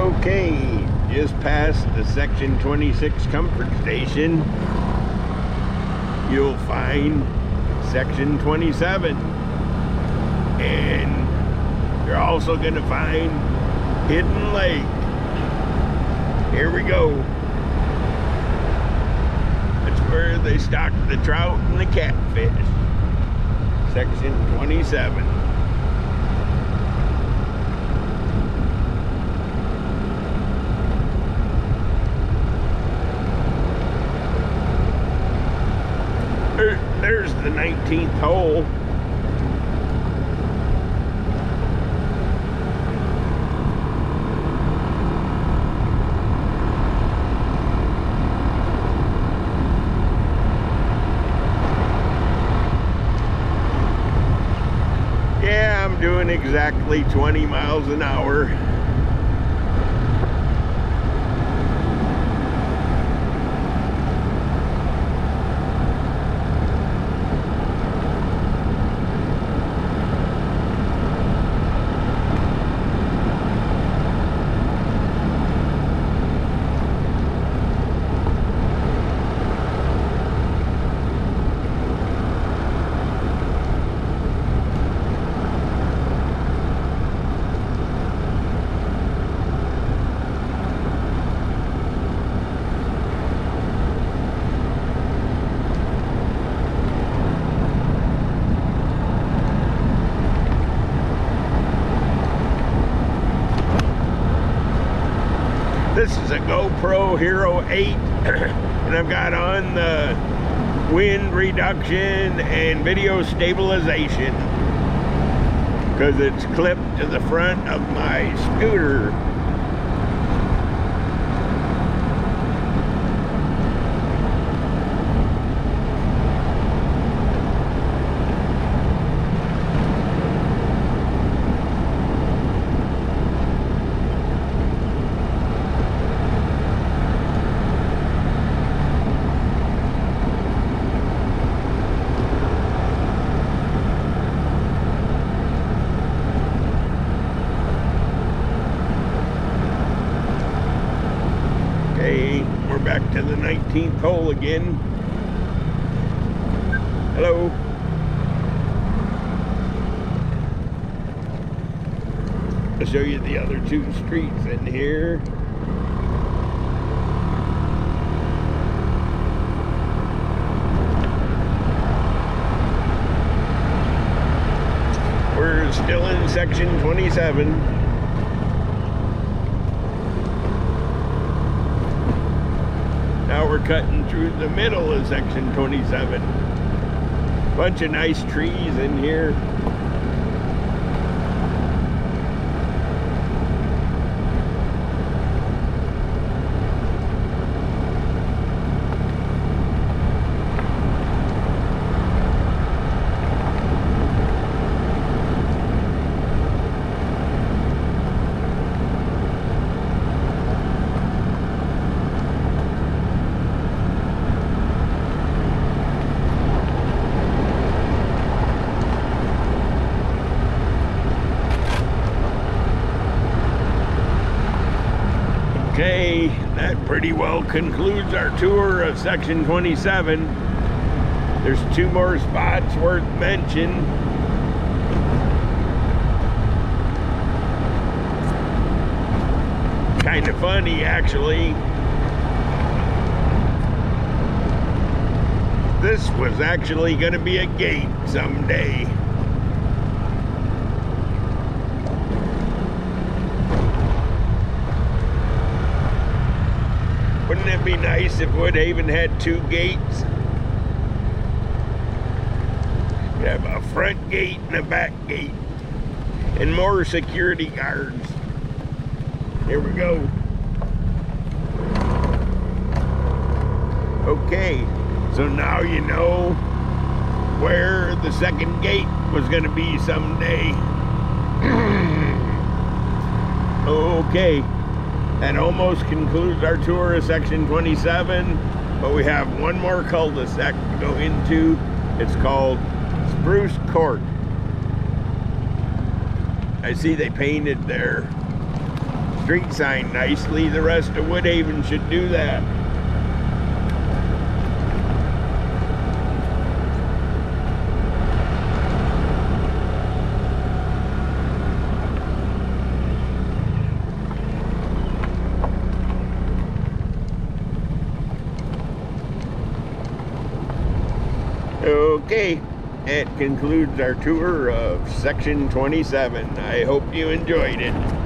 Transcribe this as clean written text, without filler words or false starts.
Okay, just past the Section 26 Comfort Station, you'll find Section 27. And you're also going to find Hidden Lake. Here we go. That's where they stock the trout and the catfish. Section 27. There's the 19th hole. Yeah, I'm doing exactly 20 miles an hour. This is a GoPro Hero 8 and I've got on the wind reduction and video stabilization because it's clipped to the front of my scooter. We're back to the 19th hole again. Hello. I'll show you the other two streets in here. We're still in Section 27. Now we're cutting through the middle of Section 27. Bunch of nice trees in here. Okay, that pretty well concludes our tour of Section 27. There's two more spots worth mentioning. Kind of funny, actually. This was actually going to be a gate someday. Wouldn't it be nice if Woodhaven had two gates? You have a front gate and a back gate. And more security guards. Here we go. Okay, so now you know where the second gate was going to be someday. Okay. That almost concludes our tour of Section 27, but we have one more cul-de-sac to go into. It's called Spruce Court. I see they painted there. street sign nicely. The rest of Woodhaven should do that. Okay, that concludes our tour of section 27. I hope you enjoyed it.